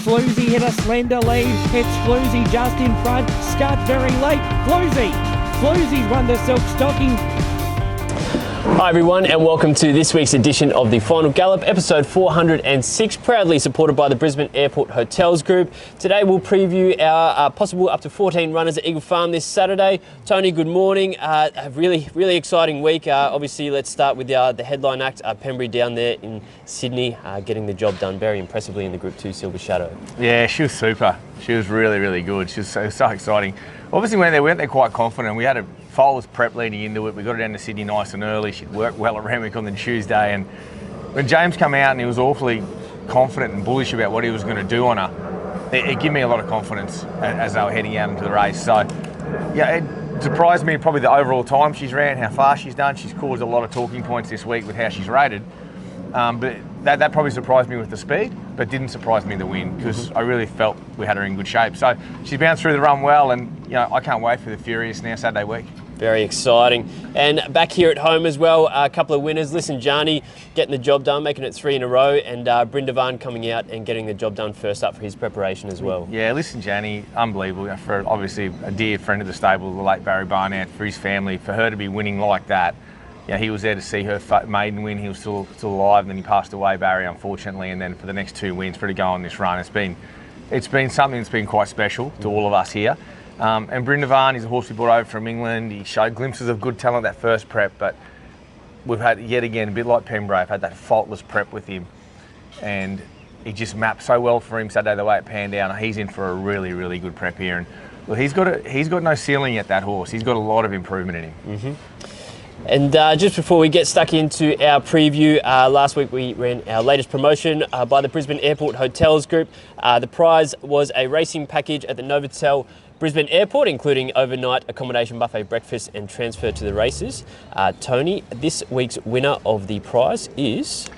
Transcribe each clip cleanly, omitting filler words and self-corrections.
Floozy hit a slender lead. It's Floozy just in front. Scud very late. Floozy's won the Silk Stocking. Hi everyone, and welcome to this week's edition of the Final Gallop, episode 406, proudly supported by the Brisbane Airport Hotels Group. Today we'll preview our possible up to 14 runners at Eagle Farm this Saturday. Tony, good morning. A really exciting week. Obviously, let's start with the headline act, Pembrey down there in Sydney, getting the job done very impressively in the Group 2 Silver Shadow. Yeah, she was super. She was really good. She was so exciting. Obviously, we went there quite confident. We had a faultless prep leading into it. We got her down to Sydney nice and early. She'd worked well at Randwick on the Tuesday, and when James came out and he was awfully confident and bullish about what he was going to do on her, it gave me a lot of confidence as they were heading out into the race. So, yeah, it surprised me probably the overall time she's ran, how fast she's done. She's caused a lot of talking points this week with how she's rated. But that probably surprised me with the speed, but didn't surprise me the win, because I really felt we had her in good shape. So she's bounced through the run well, and I can't wait for the Furious now Saturday week. Very exciting. And back here at home as well, a couple of winners. Listen Jani getting the job done, making it 3 in a row, and Brindavan coming out and getting the job done first up for his preparation as well. Yeah, Listen Jani, unbelievable. For obviously a dear friend of the stable, the late Barry Barnett, for his family, for her to be winning like that. He was there to see her maiden win. He was still alive, and then he passed away, Barry, unfortunately. And then for the next 2 wins for her to go on this run, it's been something that's been quite special to all of us here. And Brindavan is a horse we brought over from England. He showed glimpses of good talent that first prep, but we've had, yet again, a bit like Pembrey, I've had that faultless prep with him. And he just mapped so well for him Saturday the way it panned out. He's in for a really good prep here. And well, he's got no ceiling at that horse. He's got a lot of improvement in him. Mm-hmm. And just before we get stuck into our preview, last week we ran our latest promotion by the Brisbane Airport Hotels Group. The prize was a racing package at the Novotel Brisbane Airport, including overnight accommodation, buffet breakfast and transfer to the races. Tony, this week's winner of the prize is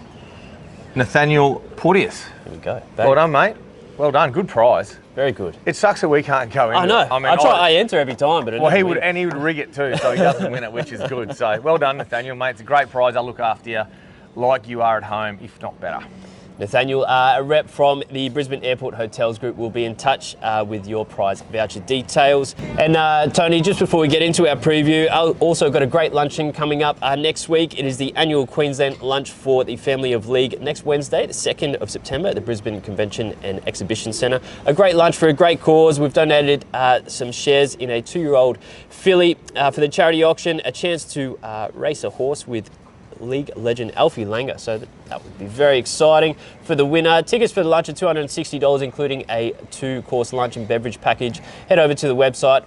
Nathaniel Porteous. There we go. Well done, mate. Well done. Good prize. Very good. It sucks that we can't go in. I know. I enter every time, but he would rig it too, so he doesn't win it, which is good. So well done, Nathaniel, mate. It's a great prize. I'll look after you like you are at home, if not better. Nathaniel, a rep from the Brisbane Airport Hotels Group, will be in touch with your prize voucher details. And Tony, just before we get into our preview, I've also got a great luncheon coming up next week. It is the annual Queensland lunch for the Family of League next Wednesday, the 2nd of September at the Brisbane Convention and Exhibition Centre. A great lunch for a great cause. We've donated some shares in a 2-year-old filly for the charity auction, a chance to race a horse with League legend Alfie Langer, so that would be very exciting for the winner. Tickets for the lunch are $260, including a 2-course lunch and beverage package. Head over to the website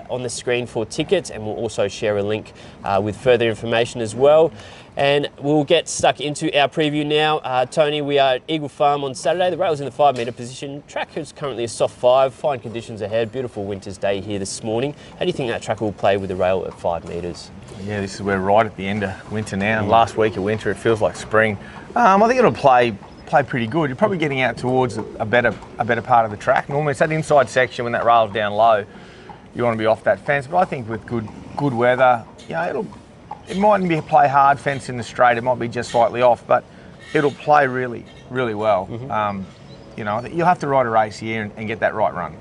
on the screen for tickets, and we'll also share a link with further information as well. And we'll get stuck into our preview now. Tony, we are at Eagle Farm on Saturday. The rail's in the 5-metre position. Track is currently a soft 5. Fine conditions ahead. Beautiful winter's day here this morning. How do you think that track will play with the rail at 5 metres? Yeah, this is we're right at the end of winter now. Last week of winter, it feels like spring. I think it'll play pretty good. You're probably getting out towards a better part of the track. Normally it's that inside section when that rail's down low. You want to be off that fence, but I think with good weather, it mightn't play hard fence in the straight. It might be just slightly off, but it'll play really well. Mm-hmm. I think you'll have to ride a race here and get that right run.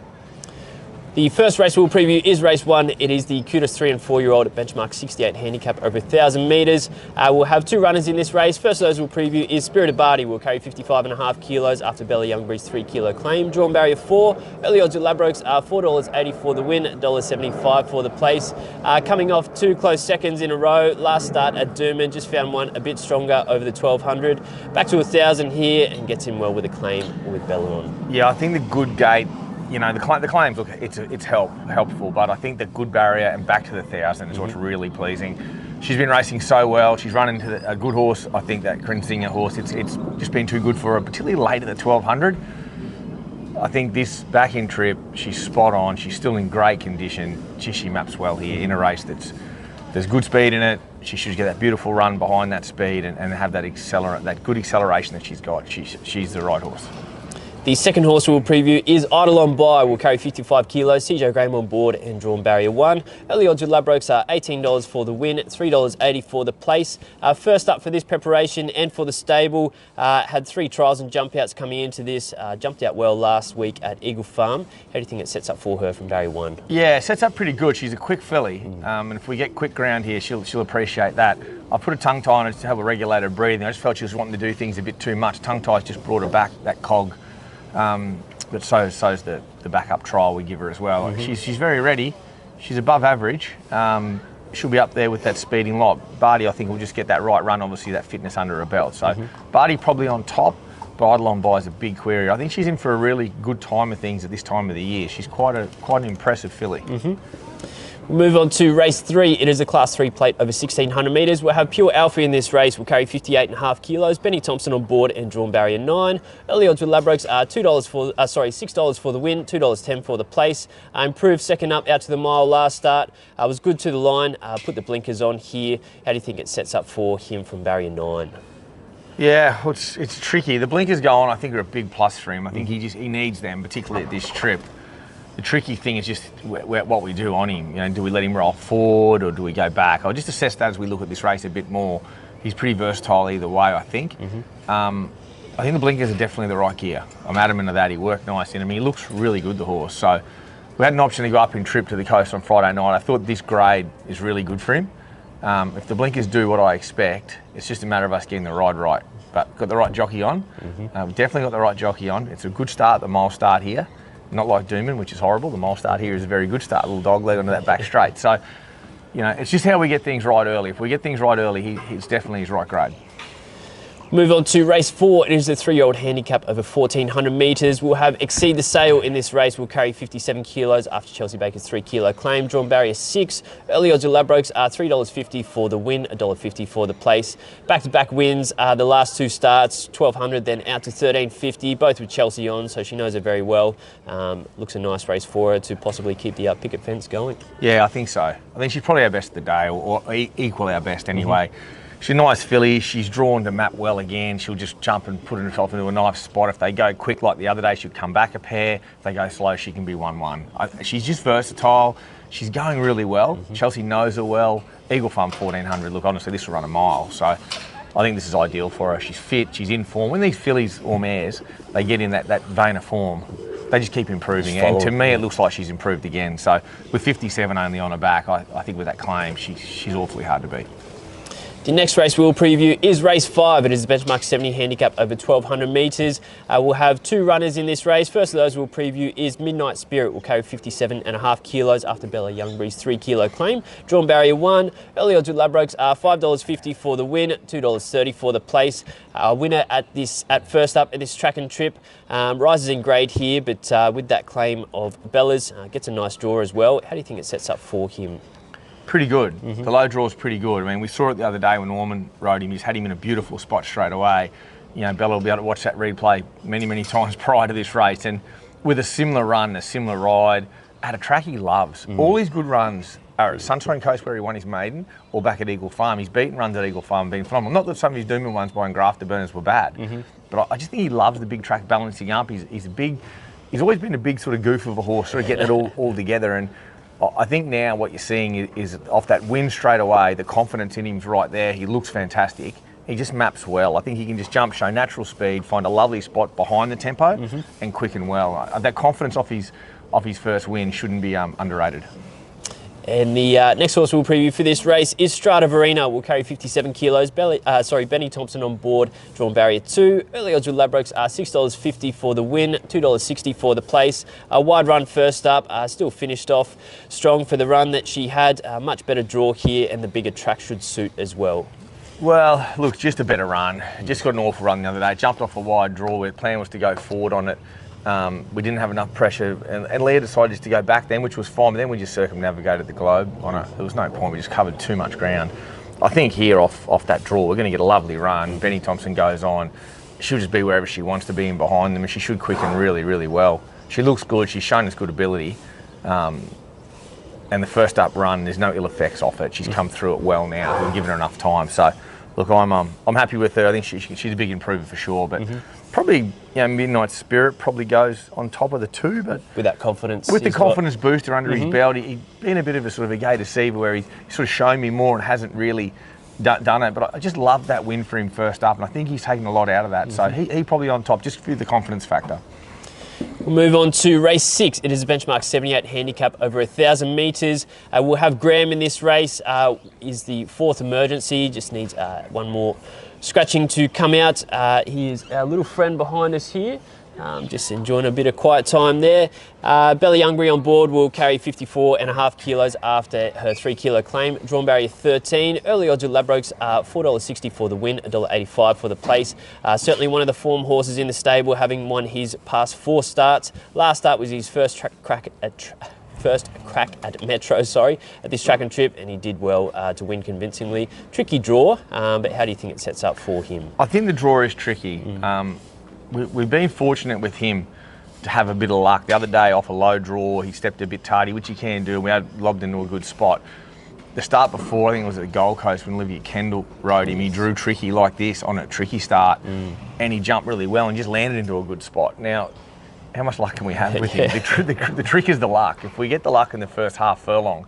The first race we'll preview is race 1. It is the QTIS 3 and 4-year-old at benchmark 68 handicap over 1,000 metres. We'll have 2 runners in this race. First of those we'll preview is Spirited Barty. Will carry 55.5 kilos after Bella Youngbury's 3-kilo claim. Drawn barrier 4. Early odds at Ladbrokes are $4.80 for the win, $1.75 for the place. Coming off 2 close seconds in a row. Last start at Doomben, just found one a bit stronger over the 1,200. Back to 1,000 here and gets in well with a claim with Bella on. Yeah, I think the good gate. The claims, look, it's helpful, but I think the good barrier and back to the 1,000 is what's really pleasing. She's been racing so well. She's run into a good horse. I think that Crenzinger horse, it's just been too good for her, particularly late at the 1,200. I think this back-end trip, she's spot on. She's still in great condition. She maps well here in a race there's good speed in it. She should get that beautiful run behind that speed and have that good acceleration that she's got. She's the right horse. The second horse we'll preview is Idleonby. Will carry 55 kilos. CJ Graham on board and drawn barrier 1. Early odds with Ladbrokes are $18 for the win, $3.80 for the place. First up for this preparation and for the stable, had 3 trials and jump outs coming into this. Jumped out well last week at Eagle Farm. How do you think it sets up for her from barrier 1? Yeah, it sets up pretty good. She's a quick filly, and if we get quick ground here, she'll appreciate that. I put a tongue tie on her to help her regulate her breathing. I just felt she was wanting to do things a bit too much. Tongue tie's just brought her back, that cog. But so's the backup trial we give her as well. She's very ready. She's above average. She'll be up there with that speeding lot. Barty, I think, will just get that right run, obviously that fitness under her belt. So Barty probably on top, but Idleonby is a big query. I think she's in for a really good time of things at this time of the year. She's quite an impressive filly. We'll move on to race 3. It is a class 3 plate over 1600 metres. We'll have Pure Alfie in this race. We'll carry 58.5 kilos. Benny Thompson on board and drawn barrier 9. Early odds with Ladbrokes are $6 for the win, $2.10 for the place. Improved second up out to the mile last start. Was good to the line. Put the blinkers on here. How do you think it sets up for him from barrier 9? Yeah, well, it's tricky. The blinkers go on, I think, are a big plus for him. I think he needs them, particularly at this trip. The tricky thing is just what we do on him. You know, do we let him roll forward or do we go back? I'll just assess that as we look at this race a bit more. He's pretty versatile either way, I think. I think the blinkers are definitely the right gear. I'm adamant of that. He worked nice in him. He looks really good, the horse. So we had an option to go up in trip to the coast on Friday night. I thought this grade is really good for him. If the blinkers do what I expect, it's just a matter of us getting the ride right. But got the right jockey on. We've definitely got the right jockey on. It's a good start, the mile start here. Not like Doomben, which is horrible. The mile start here is a very good start. A little dog leg onto that back straight. So, you know, it's just how we get things right early. If we get things right early, he's definitely his right grade. Move on to race 4. It is a 3-year-old handicap over 1400 metres. We'll have Exceed the Sale in this race. We'll carry 57 kilos after Chelsea Baker's 3 kilo claim. Drawn barrier 6. Early odds of Ladbrokes are $3.50 for the win, $1.50 for the place. Back-to-back wins. The last 2 starts, 1200, then out to 1350, both with Chelsea on, so she knows her very well. Looks a nice race for her to possibly keep the picket fence going. Yeah, I think so. I think she's probably our best of the day, or equal our best anyway. She's a nice filly. She's drawn to map well again. She'll just jump and put herself into a nice spot. If they go quick like the other day, she'll come back a pair. If they go slow, she can be 1-1. She's just versatile. She's going really well. Chelsea knows her well. Eagle Farm 1400. Look, honestly, this will run a mile. So I think this is ideal for her. She's fit. She's in form. When these fillies or mares, they get in that vein of form, they just keep improving. And to me, it looks like she's improved again. So with 57 only on her back, I think with that claim, she's awfully hard to beat. The next race we'll preview is race 5. It is the benchmark 70 handicap over 1200 metres. We'll have 2 runners in this race. First of those we'll preview is Midnight Spirit. Will carry 57.5 kilos after Bella Youngbury's 3 kilo claim. Drawn barrier 1. Early odds with Ladbrokes are $5.50 for the win, $2.30 for the place. Winner at first up at this track and trip. Rises in grade here, but with that claim of Bella's, gets a nice draw as well. How do you think it sets up for him? Pretty good. The low draw is pretty good. I mean, we saw it the other day when Norman rode him. He's had him in a beautiful spot straight away. You know, Bella will be able to watch that replay many, many times prior to this race. And with a similar run, a similar ride, at a track he loves. All his good runs are at Sunshine Coast where he won his maiden or back at Eagle Farm. He's beaten runs at Eagle Farm, been phenomenal. Not that some of his Doomben ones by Grafter Burners were bad, but I just think he loves the big track balancing up. He's always been a big sort of goof of a horse, sort of getting it all together. And I think now what you're seeing is off that win straight away, the confidence in him's right there. He looks fantastic. He just maps well. I think he can just jump, show natural speed, find a lovely spot behind the tempo and quicken well. That confidence off his first win shouldn't be underrated. And the next horse we'll preview for this race is Strada Varenna. Will carry 57 kilos. Benny Thompson on board, drawn barrier 2. Early odds with Ladbrokes are $6.50 for the win, $2.60 for the place. A wide run first up, still finished off strong for the run that she had. Much better draw here, and the bigger track should suit as well. Well, look, just a better run. Just got an awful run the other day. Jumped off a wide draw. The plan was to go forward on it. We didn't have enough pressure, and Leah decided just to go back then, which was fine. But then we just circumnavigated the globe on it. There was no point. We just covered too much ground. I think here off that draw, we're going to get a lovely run. Benny Thompson goes on. She'll just be wherever she wants to be in behind them, and she should quicken really, really well. She looks good. She's shown us good ability. And the first up run, there's no ill effects off it. She's come through it well now. We've given her enough time. So look, I'm happy with her. I think she's a big improver for sure, but probably Midnight Spirit probably goes on top of the two. But with that confidence, with the confidence booster under his belt, he's been a bit of a sort of a gay deceiver where he's sort of shown me more and hasn't really done it. But I just love that win for him first up, and I think he's taken a lot out of that. So he probably on top just through the confidence factor. We'll move on to race 6. It is a benchmark 78 handicap over 1,000 metres. We'll have Graham in this race. Is the 4th emergency. Just needs one more scratching to come out. He is our little friend behind us here. Just enjoying a bit of quiet time there. Belly Hungry on board will carry 54.5 kilos after her 3 kilo claim. Drawn barrier 13. Early odds of Ladbrokes are $4.60 for the win, $1.85 for the place. Certainly one of the form horses in the stable, having won his past 4 starts. Last start was his first crack at Metro, at this track and trip, and he did well to win convincingly. Tricky draw, but how do you think it sets up for him? I think the draw is tricky. We've been fortunate with him to have a bit of luck. The other day off a low draw, he stepped a bit tardy, which he can do, and we had lobbed into a good spot. The start before, I think it was at the Gold Coast when Olivia Kendall rode him. He drew tricky like this on a tricky start, and he jumped really well and just landed into a good spot. Now, how much luck can we have with him? The trick is the luck. If we get the luck in the first half furlong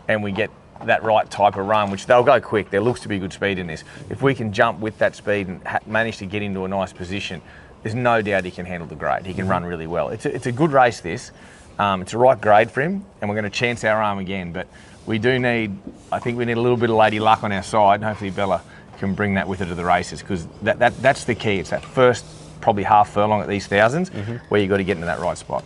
and we get that right type of run, which they'll go quick, there looks to be good speed in this. If we can jump with that speed and manage to get into a nice position, there's no doubt he can handle the grade. He can run really well. It's a good race, this. It's a right grade for him, and we're going to chance our arm again. But we do need, I think we need a little bit of lady luck on our side, and hopefully Bella can bring that with her to the races, because that's the key. It's that first probably half furlong at these thousands where you've got to get into that right spot.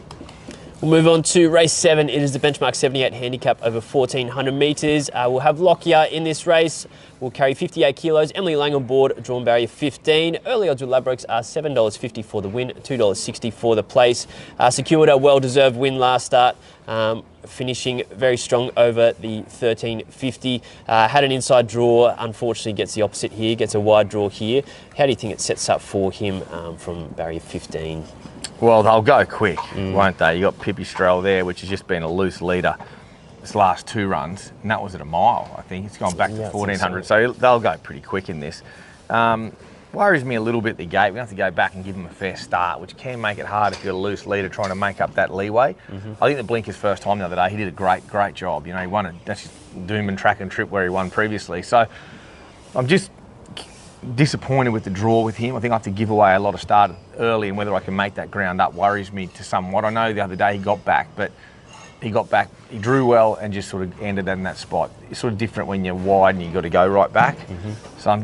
We'll move on to race 7. It is the benchmark 78 handicap over 1,400 metres. We'll have Lockyer in this race. We'll carry 58 kilos. Emily Lang on board, drawn barrier 15. Early odds with Ladbrokes are $7.50 for the win, $2.60 for the place. Secured a well-deserved win last start, finishing very strong over the 13.50. Had an inside draw, unfortunately gets the opposite here, gets a wide draw here. How do you think it sets up for him from barrier 15? Well, they'll go quick, won't they? You got Pippi Strell there, which has just been a loose leader this last 2 runs, and that was at a mile, I think. It's gone back to 1,400, so they'll go pretty quick in this. Worries me a little bit the gate. We have to go back and give him a fair start, which can make it hard if you've got a loose leader trying to make up that leeway. I think the Blinker's first time the other day, he did a great job. You know, he won that's Doomben track and trip where he won previously. So I'm just disappointed with the draw with him. I think I have to give away a lot of start early, and whether I can make that ground up worries me to somewhat. I know the other day he got back, but he drew well and just sort of ended in that spot. It's sort of different when you're wide and you've got to go right back. So I'm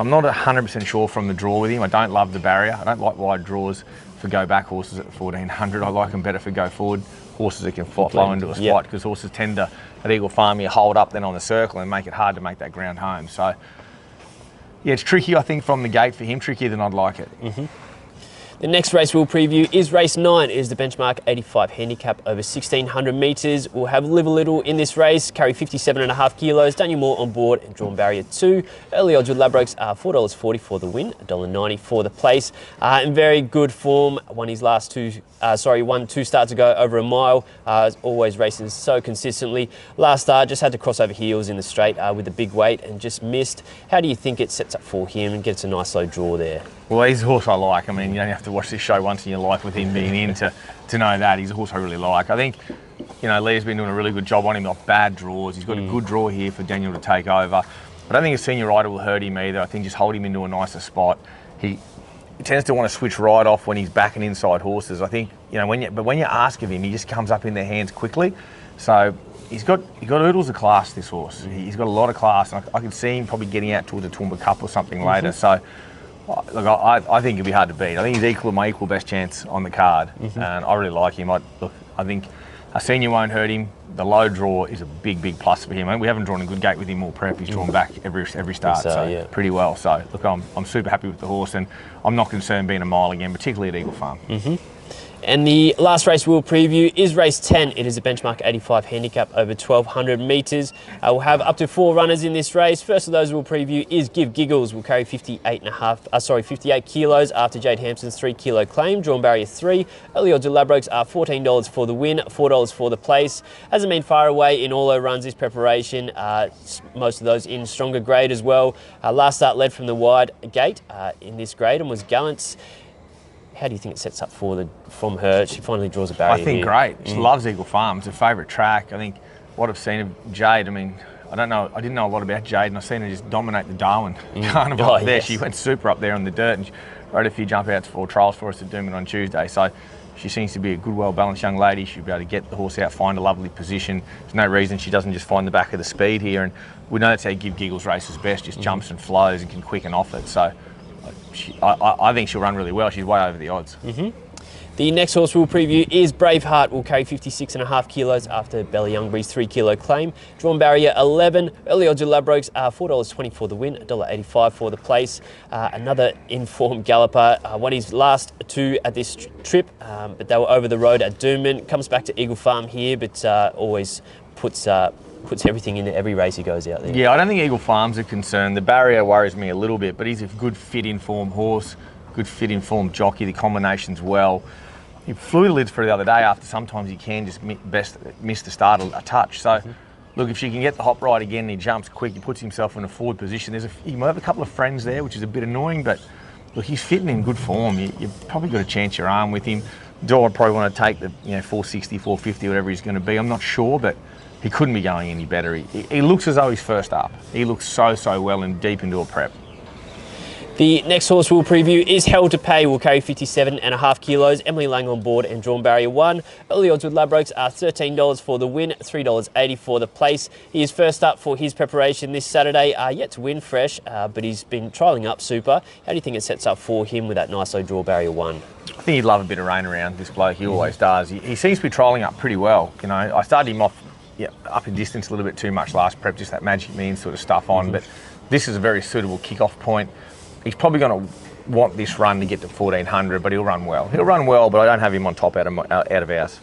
not 100% sure from the draw with him. I don't love the barrier. I don't like wide draws for go back horses at 1,400. I like them better for go forward horses that can flow into a spot, because horses tend to, at Eagle Farm, you hold up then on the circle and make it hard to make that ground home. So yeah, it's tricky, I think, from the gate for him, trickier than I'd like it. The next race we'll preview is race 9. It is the benchmark 85 handicap over 1,600 metres. We'll have Livalittle in this race, carry 57.5 kilos. Daniel Moore on board and drawn barrier 2. Early odds with Ladbrokes are $4.40 for the win, $1.90 for the place. In very good form, won 2 starts ago over a mile. Always races so consistently. Last start just had to cross over heels in the straight with a big weight and just missed. How do you think it sets up for him and gets a nice low draw there? Well, he's a horse I like. I mean, you don't have to watch this show once in your life with him being in to know that. He's a horse I really like. I think, you know, Leah's been doing a really good job on him off bad draws. He's got a good draw here for Daniel to take over. I don't think a senior rider will hurt him either. I think just hold him into a nicer spot. He tends to want to switch right off when he's backing inside horses. I think, you know, when you ask of him, he just comes up in their hands quickly. So he's got oodles of class, this horse. He's got a lot of class, and I can see him probably getting out towards the Toowoomba Cup or something later. So look, I think it'll be hard to beat. I think he's my equal best chance on the card, and I really like him. I think a senior won't hurt him. The low draw is a big plus for him. I mean, we haven't drawn a good gate with him all prep. He's drawn back every start, so pretty well. So look, I'm super happy with the horse, and I'm not concerned being a mile again, particularly at Eagle Farm. And the last race we'll preview is race 10. It is a benchmark 85 handicap over 1,200 metres. We'll have up to 4 runners in this race. First of those we'll preview is Give Giggles. Will carry 58 kilos after Jade Hampson's 3 kilo claim. Drawn barrier 3. Early odds of Ladbrokes are $14 for the win, $4 for the place. Hasn't been far away in all her runs this preparation. Most of those in stronger grade as well. Last start led from the wide gate in this grade and was Gallant's. How do you think it sets up from her? She finally draws a barrier. I think here. great. She loves Eagle Farm. It's her favourite track. I think what I've seen of Jade, I mean, I didn't know a lot about Jade, and I've seen her just dominate the Darwin Carnival up there. Yes. She went super up there on the dirt and rode a few jump outs for trials for us at Doomben on Tuesday. So she seems to be a good, well-balanced young lady. She'll be able to get the horse out, find a lovely position. There's no reason she doesn't just find the back of the speed here. And we know that's how Give Giggles races best, just jumps and flows and can quicken off it. So I think she'll run really well. She's way over the odds. The next horse we'll preview is Braveheart. Will carry 56.5 kilos after Idleonby's 3 kilo claim. Drawn barrier 11. Early odds of Ladbrokes are $4.20 for the win, $1.85 for the place. Another informed galloper. Won his last 2 at this trip, but they were over the road at Doomben. Comes back to Eagle Farm here, but always puts everything into every race he goes out there. Yeah, I don't think Eagle Farm's a concern. The barrier worries me a little bit, but he's a good fit informed horse, good fit informed jockey. The combination's well. He flew the lids for the other day after sometimes he can just miss the start a touch. So, look, if she can get the hop right again and he jumps quick, he puts himself in a forward position. He might have a couple of friends there, which is a bit annoying, but look, he's fitting in good form. You've probably got to chance your arm with him. Do I probably want to take the 460, 450, whatever he's going to be? I'm not sure, but he couldn't be going any better. He looks as though he's first up. He looks so well and deep into a prep. The next horse we'll preview is Hell to Pay. Will carry 57.5 kilos. Emily Lang on board and drawn barrier 1. Early odds with Ladbrokes are $13 for the win, $3.80 for the place. He is first up for his preparation this Saturday. Yet to win fresh, but he's been trialling up super. How do you think it sets up for him with that nice low draw barrier 1? I think he'd love a bit of rain around, this bloke. He always does. He seems to be trialling up pretty well. You know, I started him off up in distance a little bit too much last prep, just that Magic Means sort of stuff on. But this is a very suitable kick-off point. He's probably going to want this run to get to 1,400, but he'll run well. He'll run well, but I don't have him on top out of ours.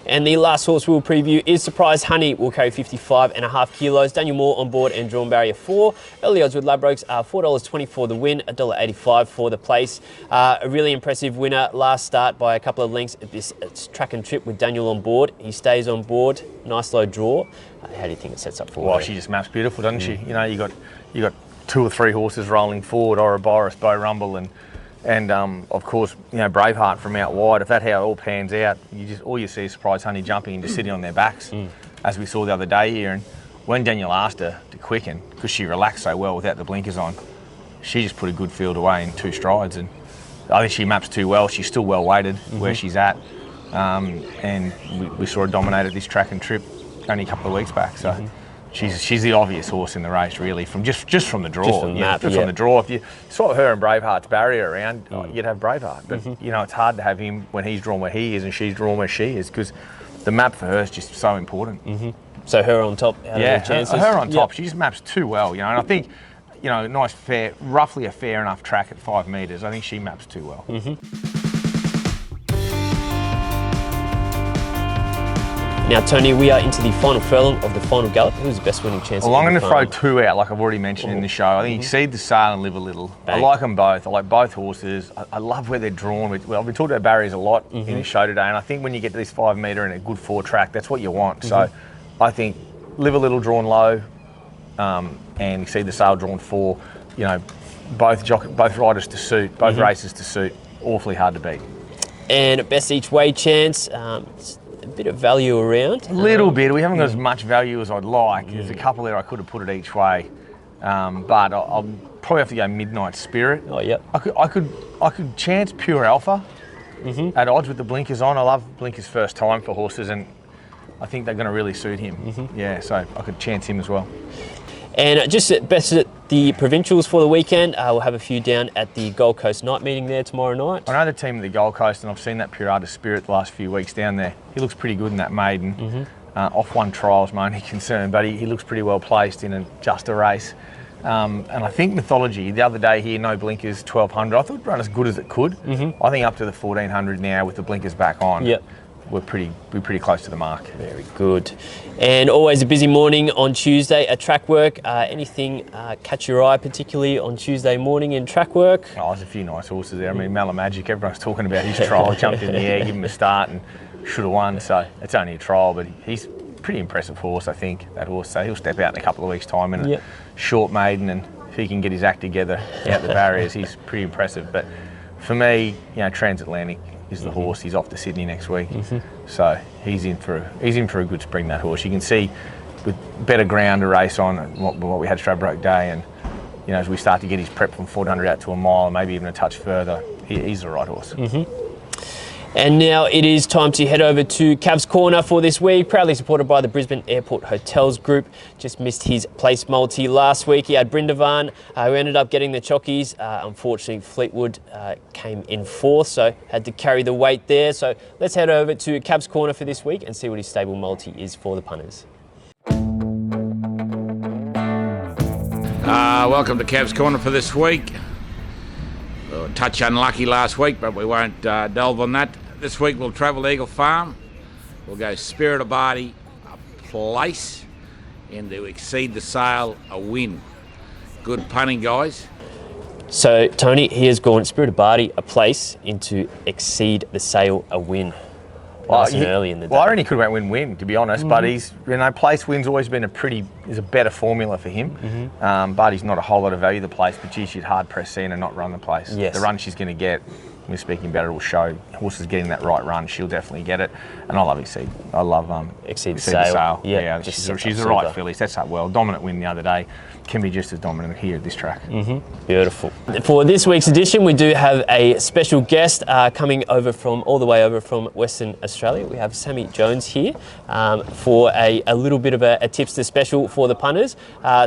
And the last horse we'll preview is Surprise Honey. Will carry 55.5 kilos. Daniel Moore on board and drawn barrier 4. Early odds with Ladbrokes are $4.20 for the win, $1.85 for the place. A really impressive winner last start by a couple of lengths at this track and trip with Daniel on board. He stays on board. Nice low draw. How do you think it sets up for Well, her? she just maps beautiful, doesn't she? You know, you got 2 or 3 horses rolling forward, Ouroboros, Bow Rumble, and of course, Braveheart from out wide. If that's how it all pans out, all you see is Surprise Honey jumping and just sitting on their backs, as we saw the other day here. And when Daniel asked her to quicken, because she relaxed so well without the blinkers on, she just put a good field away in 2 strides. And I think she maps too well. She's still well weighted where she's at, and we saw her dominate this track and trip only a couple of weeks back. So. She's the obvious horse in the race, really, from just from the draw. Just from the map, from the draw. If you saw her and Braveheart's barrier around, you'd have Braveheart. But it's hard to have him when he's drawn where he is and she's drawn where she is, because the map for her is just so important. So her on top. Out of her chances. Her on top. She just maps too well, and I think, nice fair, roughly a fair enough track at 5 metres. I think she maps too well. Now, Tony, we are into the final furlong of the Final Gallop. Who's the best winning chance? Well, I'm going to throw 2 out, like I've already mentioned in the show. I think Exceed the Sail and Livalittle. I like them both. I like both horses. I love where they're drawn. Well, we talked about barriers a lot in the show today, and I think when you get to this 5 metre and a good 4 track, that's what you want. So I think Livalittle drawn low and Exceed the Sail drawn 4. Both riders to suit, both races to suit. Awfully hard to beat. And best each way chance. A bit of value around. A little bit. We haven't got as much value as I'd like. There's a couple there I could have put it each way, but I'll probably have to go Midnight Spirit. Oh, yep. I could chance Pure Alpha at odds with the blinkers on. I love blinkers first time for horses, and I think they're going to really suit him. Yeah, so I could chance him as well. And just best at the provincials for the weekend. We'll have a few down at the Gold Coast night meeting there tomorrow night. I know the team at the Gold Coast, and I've seen that Pure Alpha Spirit the last few weeks down there. He looks pretty good in that maiden. Off 1 trial's my only concern, but he looks pretty well placed in just a race. And I think Mythology, the other day here, no blinkers, 1200. I thought it run as good as it could. I think up to the 1400 now with the blinkers back on. Yep. We're pretty close to the mark. Very good. And always a busy morning on Tuesday at track work. Anything catch your eye particularly on Tuesday morning in track work? Oh, there's a few nice horses there. I mean, Malamagic, everyone's talking about his trial. Jumped in the air, give him a start and should have won. So it's only a trial, but he's a pretty impressive horse, I think, that horse. So he'll step out in a couple of weeks' time in a short maiden, and if he can get his act together out the barriers, he's pretty impressive. But for me, Transatlantic is the horse. He's off to Sydney next week, so he's in for a good spring. That horse, you can see, with better ground to race on, what we had Stradbroke Day, and as we start to get his prep from 400 out to a mile, and maybe even a touch further, he's the right horse. And now it is time to head over to Cav's Corner for this week, proudly supported by the Brisbane Airport Hotels Group. Just missed his place multi last week. He had Brindavan, who ended up getting the chockies. Unfortunately, Fleetwood came in fourth, so had to carry the weight there. So let's head over to Cav's Corner for this week and see what his stable multi is for the punters. Welcome to Cav's Corner for this week. A touch unlucky last week, but we won't delve on that. This week we'll travel to Eagle Farm. We'll go Spirit of Barty, a place, and to Exceed the Sale, a win. Good punting, guys. So, Tony, he has gone Spirit of Barty, a place, into Exceed the Sale, a win. Nice and early in the day. Well, I only could have went win-win, to be honest, but he's, place win's always been is a better formula for him. Barty's not a whole lot of value, the place, but gee, she'd hard press seeing her not run the place. Yes. The run she's going to get, we're speaking about it, will show horses getting that right run. She'll definitely get it, and I love Exceed. I love Exceed the Sale. Yeah, she's the right filly. Sets up well. Dominant win the other day. Can be just as dominant here at this track. Beautiful. For this week's edition, we do have a special guest coming over all the way over from Western Australia. We have Sammy Jones here for a little bit of a tipster special for the punters.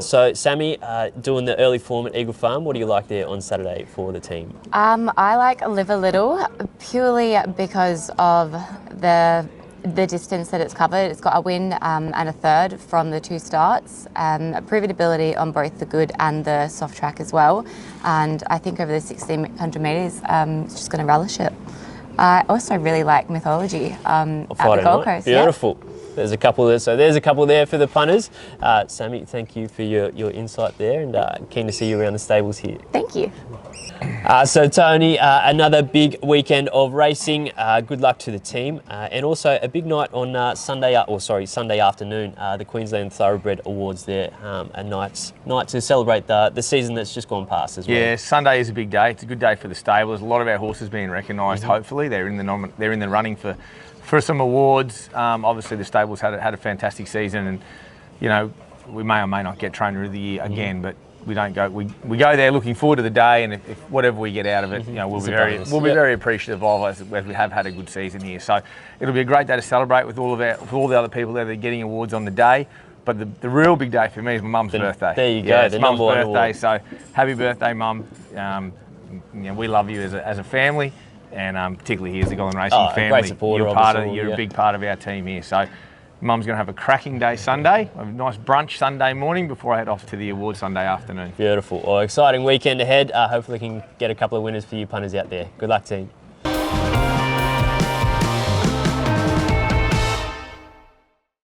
So, Sammy, doing the early form at Eagle Farm, what do you like there on Saturday for the team? I like Livalittle purely because of the distance that it's covered. It's got a win and a third from the two starts, proven ability on both the good and the soft track as well, and I think over the 1600 metres it's just going to relish it. I also really like Mythology at the Gold Coast. Beautiful. Yeah. There's a couple there. So there's a couple there for the punters. Sammy, thank you for your insight there, and keen to see you around the stables here. Thank you. So Tony, another big weekend of racing. Good luck to the team, and also a big night on Sunday afternoon. The Queensland Thoroughbred Awards there, a night to celebrate the season that's just gone past as well. Yeah, Sunday is a big day. It's a good day for the stable. There's a lot of our horses being recognised. Hopefully, they're in the running for some awards. Obviously, the stable's had a fantastic season, and we may or may not get Trainer of the Year again, but we don't go. We go there looking forward to the day, and if whatever we get out of it, we'll be very appreciative of as we have had a good season here. So it'll be a great day to celebrate with all the other people that are getting awards on the day. But the real big day for me is my mum's birthday. There you go. Yeah, it's the mum's birthday. Award. So happy birthday, Mum. We love you as a family, and particularly here as the Gollan Racing family. Great supporter. You're a big part of our team here. So Mum's going to have a cracking day Sunday, a nice brunch Sunday morning before I head off to the award Sunday afternoon. Beautiful. Well, exciting weekend ahead. Hopefully we can get a couple of winners for you punters out there. Good luck, team.